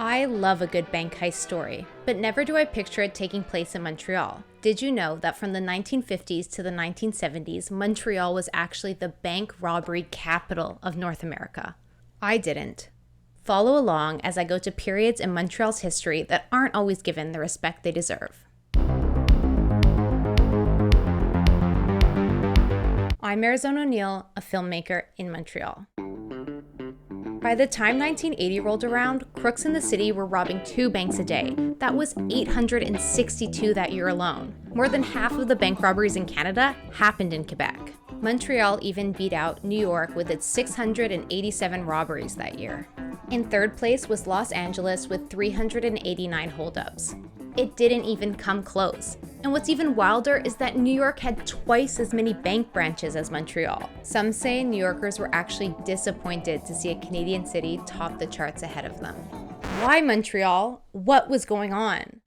I love a good bank heist story, but never do I picture it taking place in Montreal. Did you know that from the 1950s to the 1970s, Montreal was actually the bank robbery capital of North America? I didn't. Follow along as I go to periods in Montreal's history that aren't always given the respect they deserve. I'm Arizona O'Neill, a filmmaker in Montreal. By the time 1980 rolled around, crooks in the city were robbing 2 banks a day. That was 862 that year alone. More than half of the bank robberies in Canada happened in Quebec. Montreal even beat out New York with its 687 robberies that year. In third place was Los Angeles with 389 holdups. It didn't even come close. And what's even wilder is that New York had twice as many bank branches as Montreal. Some say New Yorkers were actually disappointed to see a Canadian city top the charts ahead of them. Why Montreal? What was going on?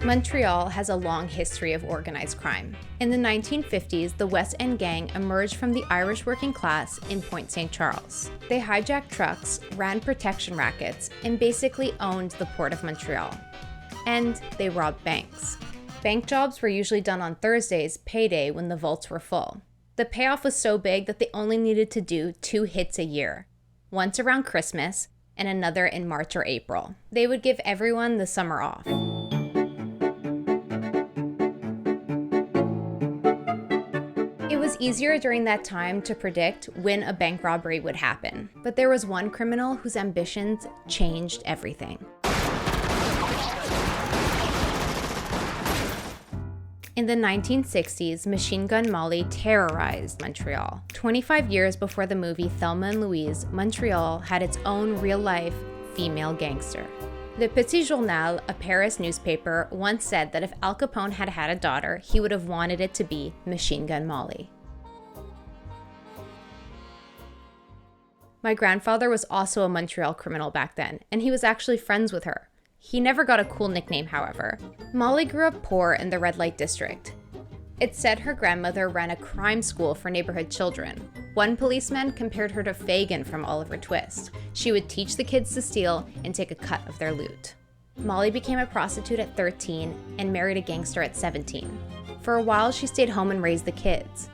Montreal has a long history of organized crime. In the 1950s, the West End Gang emerged from the Irish working class in Point St. Charles. They hijacked trucks, ran protection rackets, and basically owned the Port of Montreal. And they robbed banks. Bank jobs were usually done on Thursdays, payday, when the vaults were full. The payoff was so big that they only needed to do 2 hits a year, once around Christmas and another in March or April. They would give everyone the summer off. It was easier during that time to predict when a bank robbery would happen, but there was one criminal whose ambitions changed everything. In the 1960s, Machine Gun Molly terrorized Montreal. 25 years before the movie Thelma and Louise, Montreal had its own real-life female gangster. Le Petit Journal, a Paris newspaper, once said that if Al Capone had had a daughter, he would have wanted it to be Machine Gun Molly. My grandfather was also a Montreal criminal back then, and he was actually friends with her. He never got a cool nickname, however. Molly grew up poor in the red light district. It's said her grandmother ran a crime school for neighborhood children. One policeman compared her to Fagin from Oliver Twist. She would teach the kids to steal and take a cut of their loot. Molly became a prostitute at 13 and married a gangster at 17. For a while, she stayed home and raised the kids.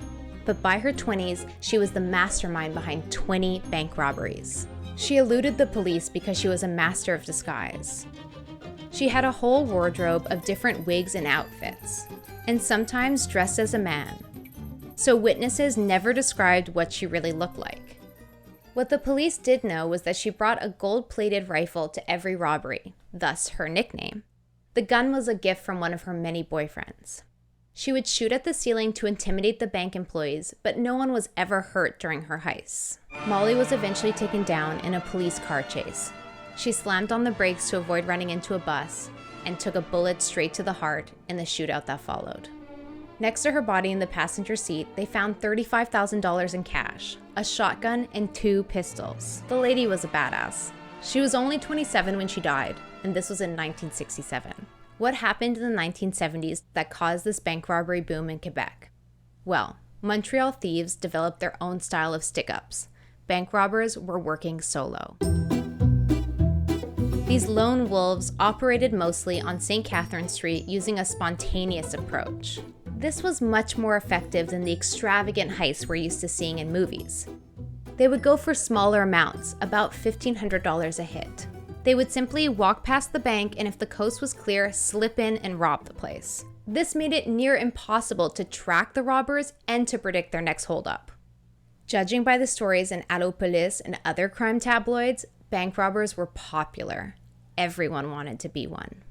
But by her 20s, she was the mastermind behind 20 bank robberies. She eluded the police because she was a master of disguise. She had a whole wardrobe of different wigs and outfits, and sometimes dressed as a man. So witnesses never described what she really looked like. What the police did know was that she brought a gold-plated rifle to every robbery, thus her nickname. The gun was a gift from one of her many boyfriends. She would shoot at the ceiling to intimidate the bank employees, but no one was ever hurt during her heists. Molly was eventually taken down in a police car chase. She slammed on the brakes to avoid running into a bus and took a bullet straight to the heart in the shootout that followed. Next to her body in the passenger seat, they found $35,000 in cash, a shotgun, and 2 pistols. The lady was a badass. She was only 27 when she died, and this was in 1967. What happened in the 1970s that caused this bank robbery boom in Quebec? Well, Montreal thieves developed their own style of stick-ups. Bank robbers were working solo. These lone wolves operated mostly on St. Catherine Street using a spontaneous approach. This was much more effective than the extravagant heists we're used to seeing in movies. They would go for smaller amounts, about $1,500 a hit. They would simply walk past the bank and if the coast was clear, slip in and rob the place. This made it near impossible to track the robbers and to predict their next holdup. Judging by the stories in Allo Police and other crime tabloids, bank robbers were popular. Everyone wanted to be one.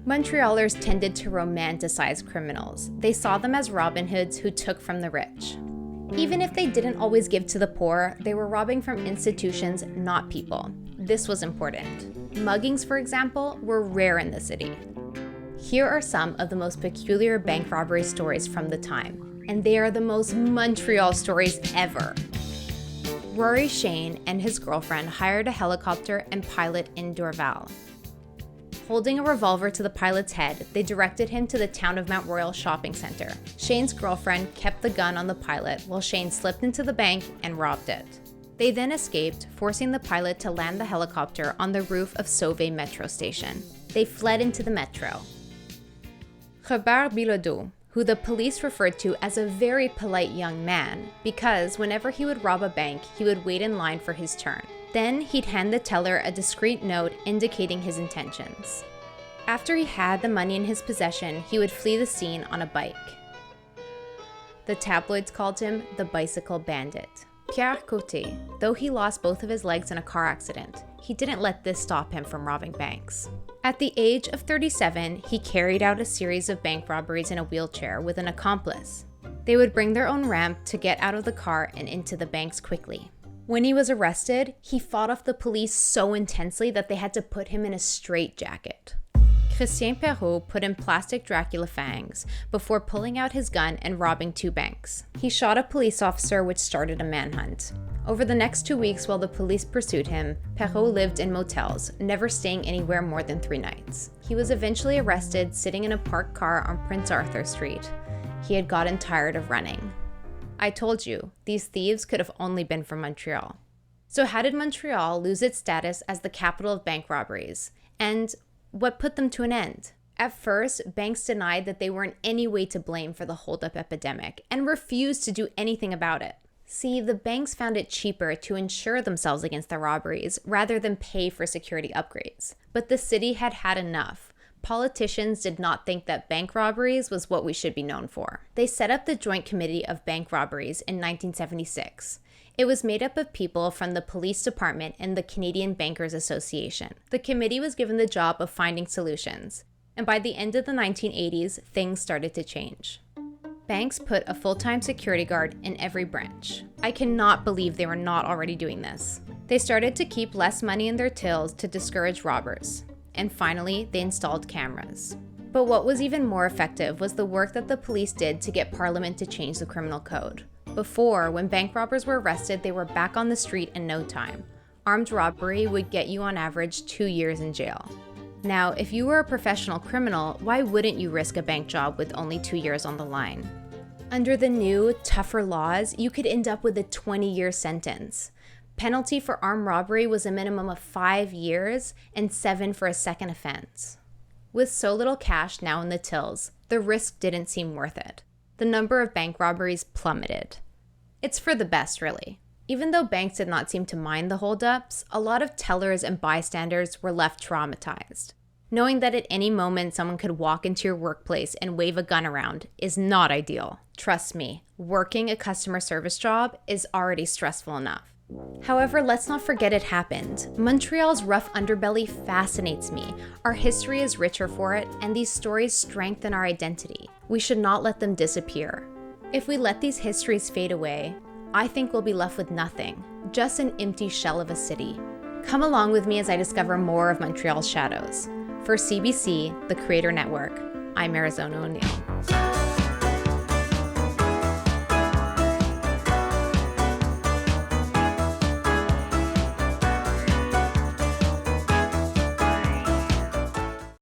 Montrealers tended to romanticize criminals. They saw them as Robin Hoods who took from the rich. Even if they didn't always give to the poor, they were robbing from institutions, not people. This was important. Muggings, for example, were rare in the city. Here are some of the most peculiar bank robbery stories from the time, and they are the most Montreal stories ever. Rory Shane and his girlfriend hired a helicopter and pilot in Dorval. Holding a revolver to the pilot's head, they directed him to the town of Mount Royal shopping center. Shane's girlfriend kept the gun on the pilot while Shane slipped into the bank and robbed it. They then escaped, forcing the pilot to land the helicopter on the roof of Sauvé metro station. They fled into the metro. Robert Bilodeau, who the police referred to as a very polite young man, because whenever he would rob a bank, he would wait in line for his turn. Then he'd hand the teller a discreet note indicating his intentions. After he had the money in his possession, he would flee the scene on a bike. The tabloids called him the bicycle bandit. Pierre Côté, though he lost both of his legs in a car accident, he didn't let this stop him from robbing banks. At the age of 37, he carried out a series of bank robberies in a wheelchair with an accomplice. They would bring their own ramp to get out of the car and into the banks quickly. When he was arrested, he fought off the police so intensely that they had to put him in a straitjacket. Christian Perrault put in plastic Dracula fangs before pulling out his gun and robbing 2 banks. He shot a police officer, which started a manhunt. Over the next 2 weeks while the police pursued him, Perrault lived in motels, never staying anywhere more than 3 nights. He was eventually arrested sitting in a parked car on Prince Arthur Street. He had gotten tired of running. I told you, these thieves could have only been from Montreal. So how did Montreal lose its status as the capital of bank robberies? And what put them to an end? At first, banks denied that they were in any way to blame for the holdup epidemic and refused to do anything about it. See, the banks found it cheaper to insure themselves against the robberies rather than pay for security upgrades. But the city had had enough. Politicians did not think that bank robberies was what we should be known for. They set up the Joint Committee of Bank Robberies in 1976. It was made up of people from the police department and the Canadian Bankers Association. The committee was given the job of finding solutions, and by the end of the 1980s, things started to change. Banks put a full-time security guard in every branch. I cannot believe they were not already doing this. They started to keep less money in their tills to discourage robbers. And finally, they installed cameras. But what was even more effective was the work that the police did to get Parliament to change the criminal code. Before, when bank robbers were arrested, they were back on the street in no time. Armed robbery would get you on average 2 years in jail. Now, if you were a professional criminal, why wouldn't you risk a bank job with only 2 years on the line? Under the new, tougher laws, you could end up with a 20-year sentence. Penalty for armed robbery was a minimum of 5 years and 7 for a second offense. With so little cash now in the tills, the risk didn't seem worth it. The number of bank robberies plummeted. It's for the best, really. Even though banks did not seem to mind the holdups, a lot of tellers and bystanders were left traumatized. Knowing that at any moment someone could walk into your workplace and wave a gun around is not ideal. Trust me, working a customer service job is already stressful enough. However, let's not forget it happened. Montreal's rough underbelly fascinates me. Our history is richer for it, and these stories strengthen our identity. We should not let them disappear. If we let these histories fade away, I think we'll be left with nothing, just an empty shell of a city. Come along with me as I discover more of Montreal's shadows. For CBC, the Creator Network, I'm Arizona O'Neill.